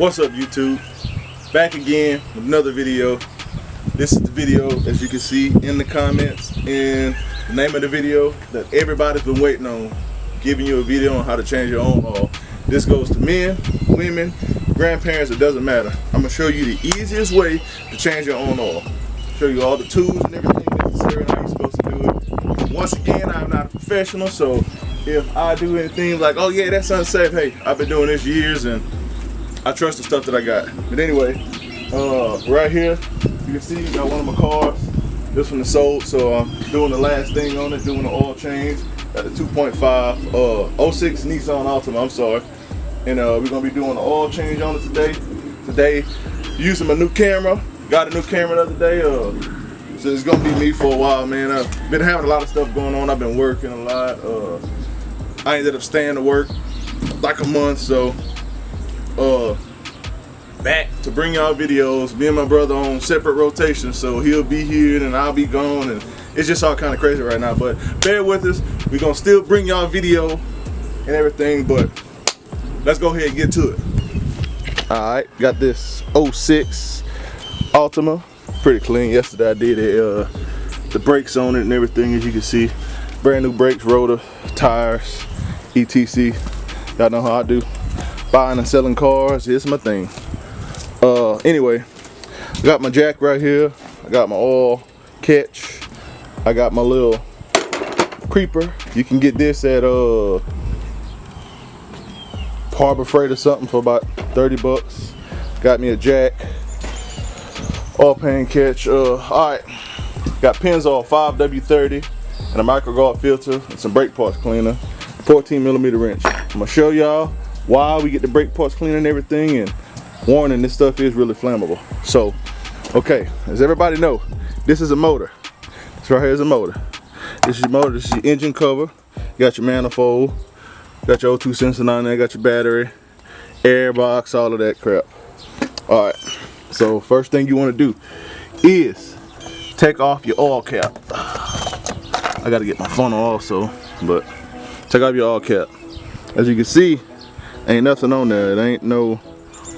What's up, YouTube? Back again with another video. This is the video, as you can see in the comments, and the name of the video that everybody's been waiting on, giving you a video on how to change your own oil. This goes to men, women, grandparents, it doesn't matter. I'm gonna show you the easiest way to change your own oil. Show you all the tools and everything necessary and how you're supposed to do it. Once again, I'm not a professional, so if I do anything like, oh yeah, that's unsafe, hey, I've been doing this years and I trust the stuff that I got. But anyway, right here, you can see, got one of my cars. This one is sold, so I'm doing the last thing on it, doing the oil change. Got the 2.5, 06 Nissan Altima, I'm sorry. And we're gonna be doing the oil change on it today. Today, using my new camera. Got a new camera the other day. So it's gonna be me for a while, man. I've been having a lot of stuff going on. I've been working a lot. I ended up staying to work like a month, so back to bring y'all videos. Me and my brother on separate rotations, so he'll be here and I'll be gone, and it's just all kind of crazy right now. But bear with us. We're gonna still bring y'all video and everything, but let's go ahead and get to it. All right, got this 06 Altima, pretty clean. Yesterday I did the brakes on it and everything, as you can see. Brand new brakes, rotor, tires, etc. Y'all know how I do. Buying and selling cars, it's my thing. Anyway, I got my jack right here. I got my oil catch. I got my little creeper. You can get this at Harbor Freight or something for about 30 bucks. Got me a jack, oil pan catch. Alright, got Pennzoil 5W30 and a micro guard filter and some brake parts cleaner, 14mm wrench. I'm gonna show y'all why we get the brake parts cleaner and everything, and warning, this stuff is really flammable. So, okay, as everybody know, this is a motor. This right here is a motor. This is your motor, this is your engine cover. You got your manifold, got your O2 sensor on there, got your battery, air box, all of that crap. Alright, so first thing you want to do is take off your oil cap. I gotta get my funnel also, but take off your oil cap. As you can see, ain't nothing on there. It ain't no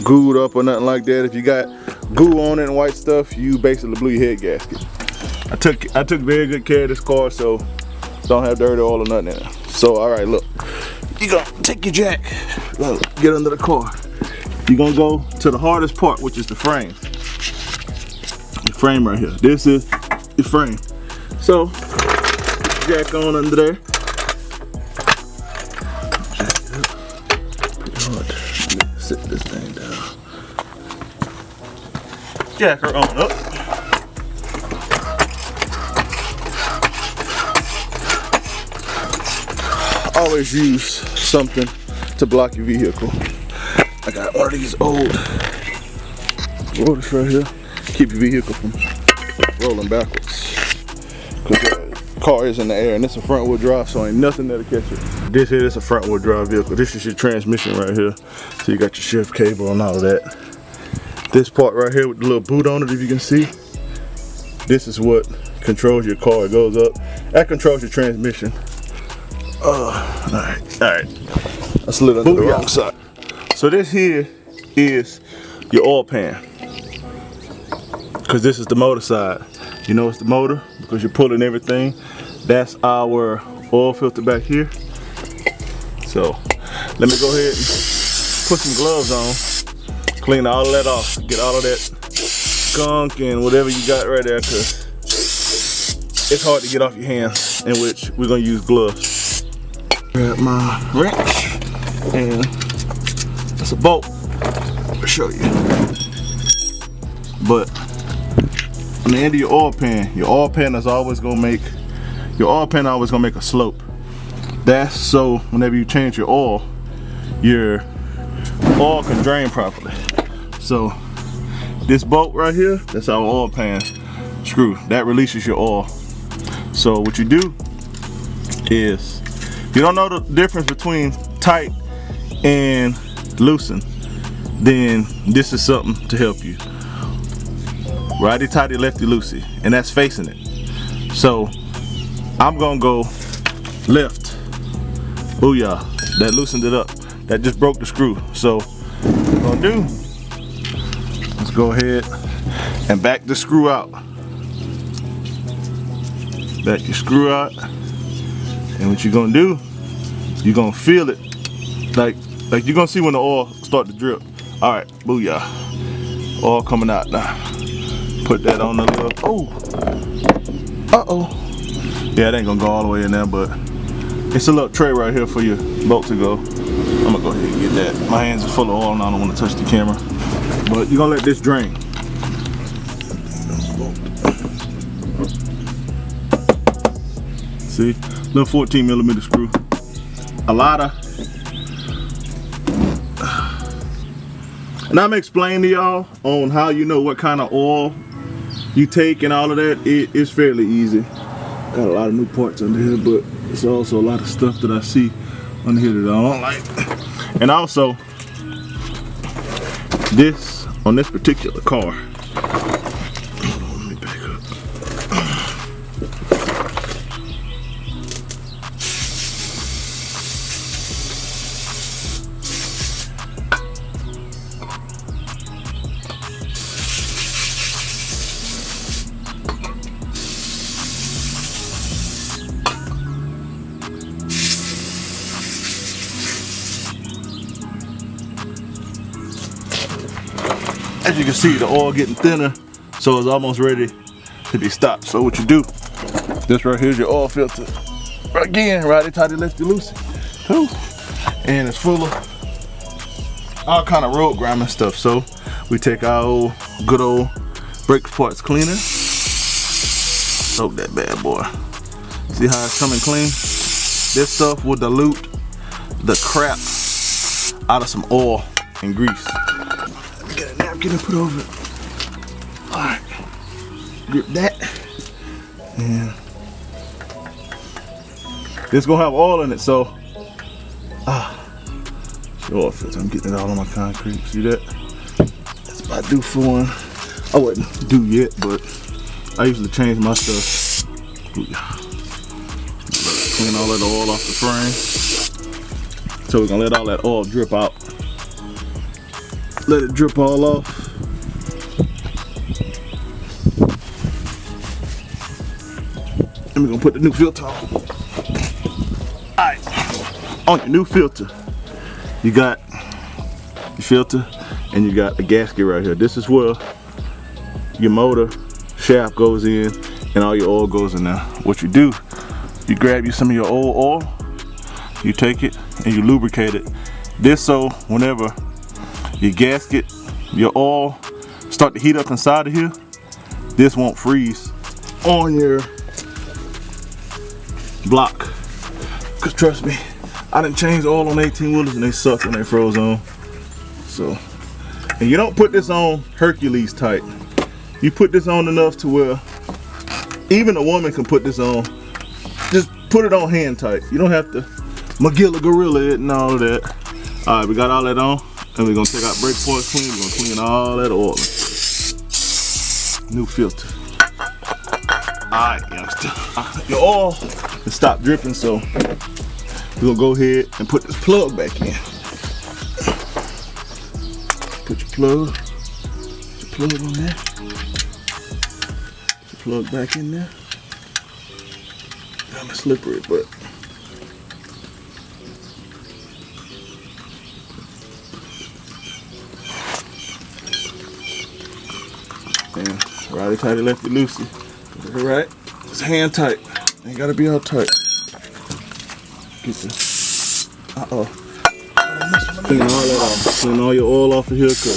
gooed up or nothing like that. If you got goo on it and white stuff, you basically blew your head gasket. I took very good care of this car, so don't have dirty oil or nothing in it. So alright, look. You're gonna take your jack, get under the car. You're gonna go to the hardest part, which is the frame. The frame right here. This is the frame. So, jack on under there. Sit this thing down. Jack her on up. Always use something to block your vehicle. I got one of these old rotors right here. Keep your vehicle from rolling backwards. Cause the car is in the air and it's a front wheel drive, so ain't nothing that'll catch it. This here is a front wheel drive vehicle. This is your transmission right here. So you got your shift cable and all of that. This part right here with the little boot on it, if you can see, this is what controls your car. It goes up. That controls your transmission. Alright. I slid under the wrong side. So this here is your oil pan. Because this is the motor side. You know it's the motor because you're pulling everything. That's our oil filter back here. So let me go ahead and put some gloves on. Clean all of that off. Get all of that skunk and whatever you got right there, because it's hard to get off your hands, in which we're going to use gloves. Grab my wrench, and that's a bolt. I'll show you. But on the end of your oil pan is always gonna make a slope. That's so whenever you change your oil can drain properly. So this bolt right here, that's our oil pan screw. That releases your oil. So what you do is, if you don't know the difference between tight and loosen, then this is something to help you. Righty tighty, lefty loosey, and that's facing it. So I'm gonna go left. Booyah. That loosened it up. That just broke the screw. So what I'm gonna do go ahead and back the screw out. Back your screw out. And what you're gonna do, you're gonna feel it. Like you're gonna see when the oil start to drip. All right, booyah. Oil coming out now. Put that on the little, yeah, it ain't gonna go all the way in there, but it's a little tray right here for your bolt to go. I'm gonna go ahead and get that. My hands are full of oil and I don't wanna touch the camera. But you're gonna let this drain. See, little 14mm screw. A lot of, and I'm explaining to y'all on how you know what kind of oil you take and all of that. It's fairly easy. Got a lot of new parts under here, but it's also a lot of stuff that I see under here that I don't like. And also, this, on this particular car, hold on, let me back up. As you can see, the oil getting thinner, so it's almost ready to be stopped. So what you do, this right here is your oil filter. Again, righty tighty, lefty loosey. And it's full of all kind of road grime and stuff. So we take our good old brake parts cleaner, soak that bad boy. See how it's coming clean? This stuff will dilute the crap out of some oil and grease. Get a napkin and put over it. Alright. Grip that. And this gonna have oil in it, so oil filter. I'm getting it all on my concrete. See that? That's about due for one. I wouldn't do yet, but I usually change my stuff. Clean all that oil off the frame. So we're gonna let all that oil drip out. Let it drip all off. And we're gonna put the new filter on. Alright, on your new filter, you got your filter and you got a gasket right here. This is where your motor shaft goes in and all your oil goes in there. What you do, you grab you some of your old oil, you take it and you lubricate it. This so whenever your gasket, your oil start to heat up inside of here, this won't freeze on your block. Cause trust me, I done changed oil on 18 wheelers and they suck when they froze on. So, and you don't put this on Hercules tight. You put this on enough to where even a woman can put this on. Just put it on hand tight. You don't have to Magilla Gorilla it and all of that. All right, we got all that on. And we're gonna take out brake parts clean. We're gonna clean all that oil. New filter. All right, youngster. Your oil has stopped dripping, so we're gonna go ahead and put this plug back in. Put your plug on there. Put your plug back in there. Kind of slippery, but and righty tighty, lefty loosey. Right? It's hand tight. Ain't gotta be all tight. Get the clean all that off. Clean all your oil off of here, cause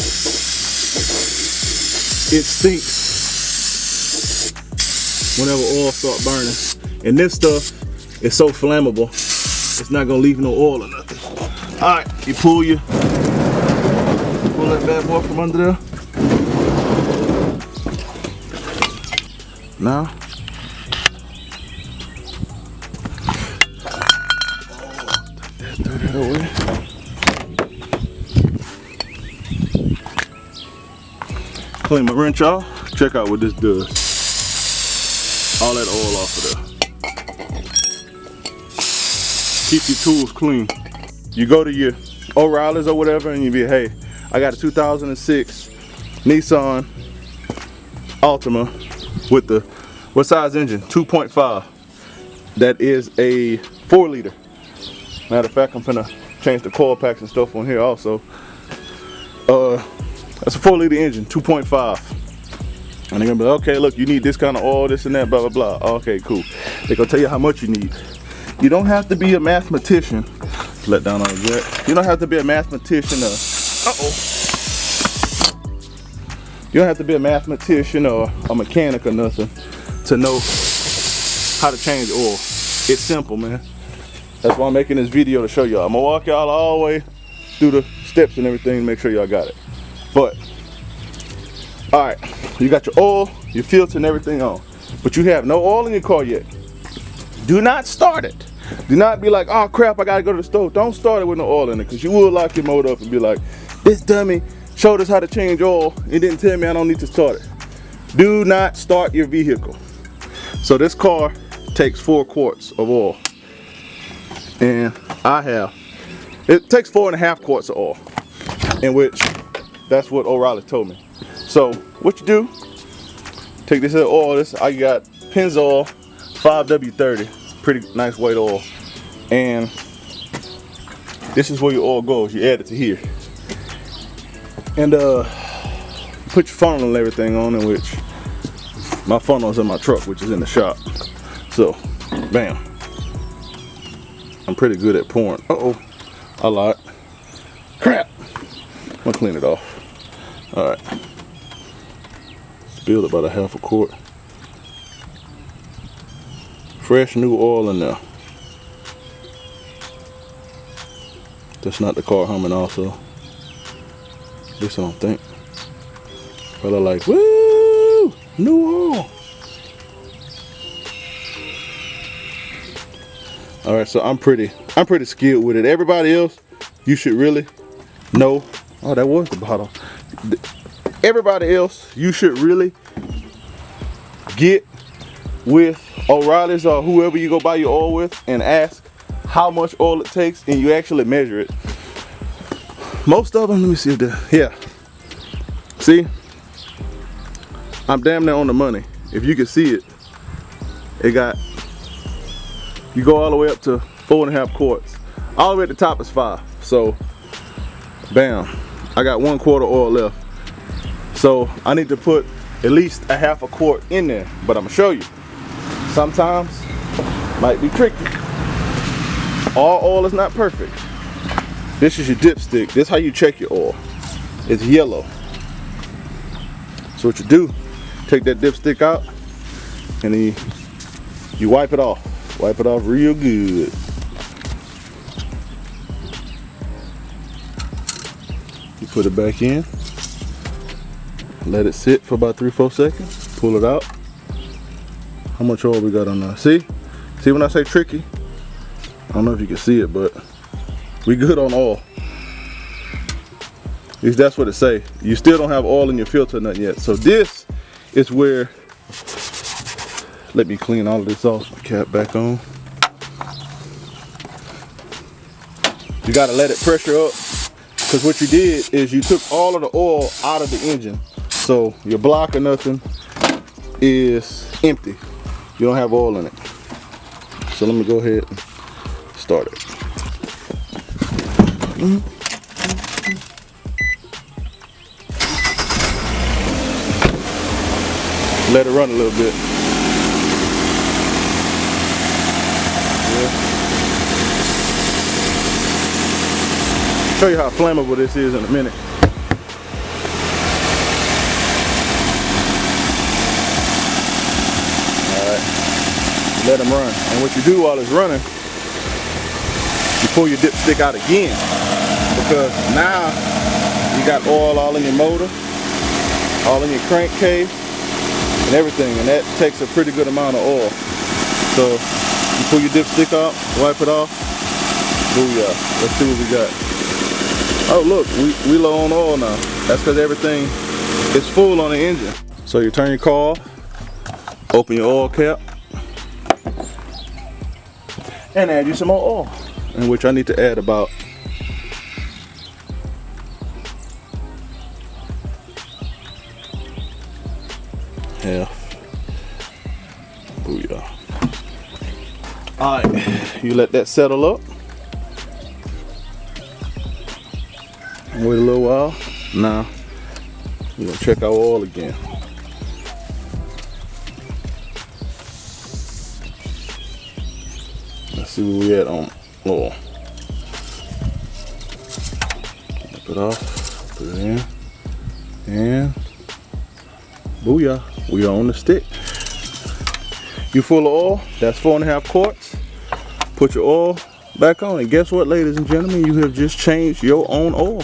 it stinks whenever oil start burning. And this stuff is so flammable, it's not gonna leave no oil or nothing. Alright, you pull that bad boy from under there. Now, throw that away. Clean my wrench off. Check out what this does. All that oil off of there. Keep your tools clean. You go to your O'Reilly's or whatever and you be, hey, I got a 2006 Nissan Altima with the, what size engine? 2.5. That is a 4-liter. Matter of fact, I'm finna change the coil packs and stuff on here also. That's a 4-liter engine, 2.5. And they're gonna be like, okay, look, you need this kind of oil, this and that, blah, blah, blah. Okay, cool. They're gonna tell you how much you need. You don't have to be a mathematician. Let down on the jack. You don't have to be a mathematician. You don't have to be a mathematician or a mechanic or nothing to know how to change oil. It's simple, man. That's why I'm making this video, to show y'all. I'm gonna walk y'all all the way through the steps and everything to make sure y'all got it. But, all right, you got your oil, your filter and everything on, but you have no oil in your car yet. Do not start it. Do not be like, oh crap, I gotta go to the store. Don't start it with no oil in it, because you will lock your motor up and be like, this dummy showed us how to change oil and didn't tell me I don't need to start it. Do not start your vehicle. So this car takes 4 quarts of oil. And it takes 4.5 quarts of oil. In which, that's what O'Reilly told me. So what you do, take this oil, I got Pennzoil 5W30, pretty nice weight oil. And this is where your oil goes, you add it to here. And put your funnel and everything on, in which my funnel is in my truck, which is in the shop. So, bam. I'm pretty good at pouring. Uh-oh, I lied. Crap. I'm gonna clean it off. All right. Spilled about a 1/2 quart. Fresh new oil in there. That's not the car humming also. At least I don't think. Probably like, woo, new oil. All right, so I'm pretty skilled with it. Everybody else, you should really know. Oh, that was the bottle. Everybody else, you should really get with O'Reilly's or whoever you go buy your oil with and ask how much oil it takes, and you actually measure it. Most of them, let me see if yeah. See, I'm damn near on the money. If you can see it, you go all the way up to 4.5 quarts. All the way at the top is 5. So, bam, I got 1 quart of oil left. So I need to put at least a 1/2 quart in there, but I'm gonna show you. Sometimes might be tricky. All oil is not perfect. This is your dipstick. This is how you check your oil. It's yellow. So what you do, take that dipstick out and then you wipe it off. Wipe it off real good. You put it back in. Let it sit for about 3-4 seconds. Pull it out. How much oil we got on there? See when I say tricky? I don't know if you can see it, but we good on oil. At least that's what it say. You still don't have oil in your filter or nothing yet. So this is where, let me clean all of this off. My cap back on. You gotta let it pressure up, because what you did is you took all of the oil out of the engine. So your block or nothing is empty. You don't have oil in it. So let me go ahead and start it. Let it run a little bit. Yeah. Show you how flammable this is in a minute. Let them run. And what you do while it's running, you pull your dipstick out again, because now you got oil all in your motor, all in your crankcase and everything, and that takes a pretty good amount of oil. So you pull your dipstick out, wipe it off. Booyah. Let's see what we got. Oh look, we low on oil now. That's because everything is full on the engine. So you turn your car off, open your oil cap, and add you some more oil, in which I need to add about half. Booyah. Alright, you let that settle up. Wait a little while. Now, we're gonna check our oil again. Let's see where we at on oil. Wipe it off, put it in, and booyah, we are on the stick. You full of oil, that's 4.5 quarts. Put your oil back on, and guess what, ladies and gentlemen, you have just changed your own oil.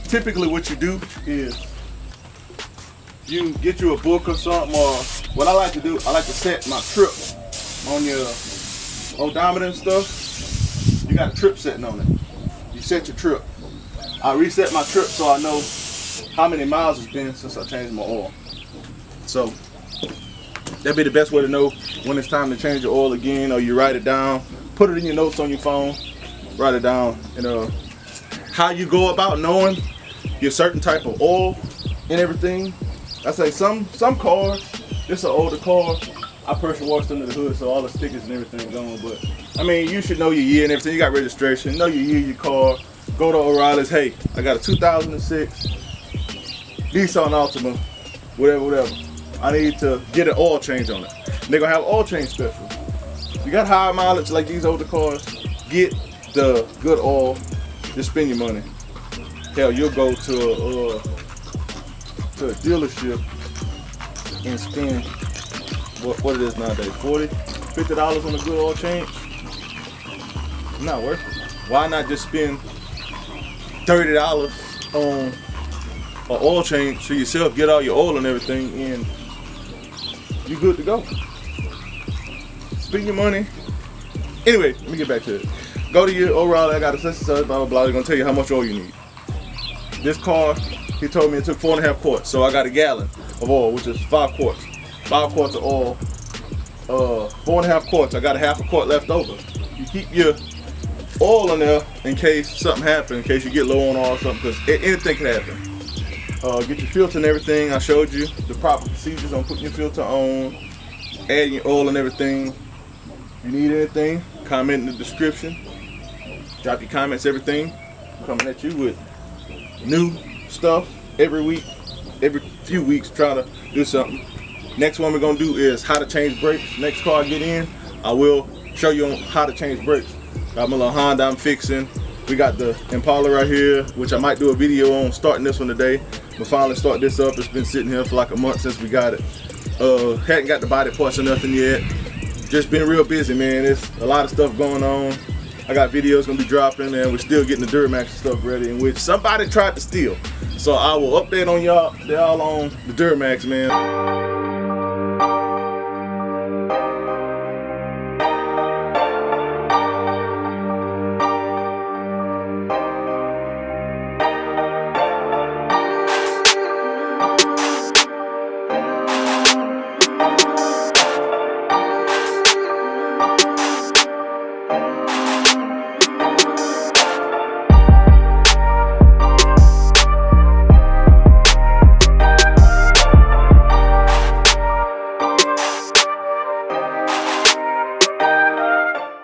Typically what you do is you get you a book or something, or what I like to do, I like to set my trip on your odometer and stuff. You got a trip setting on it. You set your trip. I reset my trip so I know how many miles it's been since I changed my oil. So that'd be the best way to know when it's time to change your oil again, or you write it down, put it in your notes on your phone, write it down. And how you go about knowing your certain type of oil and everything. I say some cars, this is an older car, I pressure washed under the hood, so all the stickers and everything gone. But I mean, you should know your year and everything. You got registration, know your year, your car. Go to O'Reilly's. Hey, I got a 2006 Nissan Altima, whatever. I need to get an oil change on it. And they're gonna have oil change special. If you got high mileage like these older cars, get the good oil. Just spend your money. Hell, you'll go to a dealership and spend what it is nowadays, $40, $50 on a good oil change. Not worth it. Why not just spend $30 on an oil change for yourself, get all your oil and everything, and you're good to go. Spend your money. Anyway, let me get back to it. Go to your O'Reilly, I got a such and such, blah, blah, blah. They're gonna tell you how much oil you need. This car, he told me it took 4.5 quarts, so I got a gallon of oil, which is 5 quarts. 5 quarts of oil, 4.5 quarts. I got a half a quart left over. You keep your oil in there in case something happens, in case you get low on oil or something, because anything can happen. Get your filter and everything. I showed you the proper procedures on putting your filter on, adding your oil and everything. If you need anything, comment in the description. Drop your comments, everything. I'm coming at you with new stuff every week, every few weeks, trying to do something. Next one we're gonna do is how to change brakes. Next car I get in, I will show you on how to change brakes. Got my little Honda I'm fixing. We got the Impala right here, which I might do a video on starting this one today. We'll finally start this up. It's been sitting here for like a month since we got it. Hadn't got the body parts or nothing yet. Just been real busy, man. There's a lot of stuff going on. I got videos gonna be dropping, and we're still getting the Duramax stuff ready, in which somebody tried to steal. So I will update on y'all on the Duramax, man.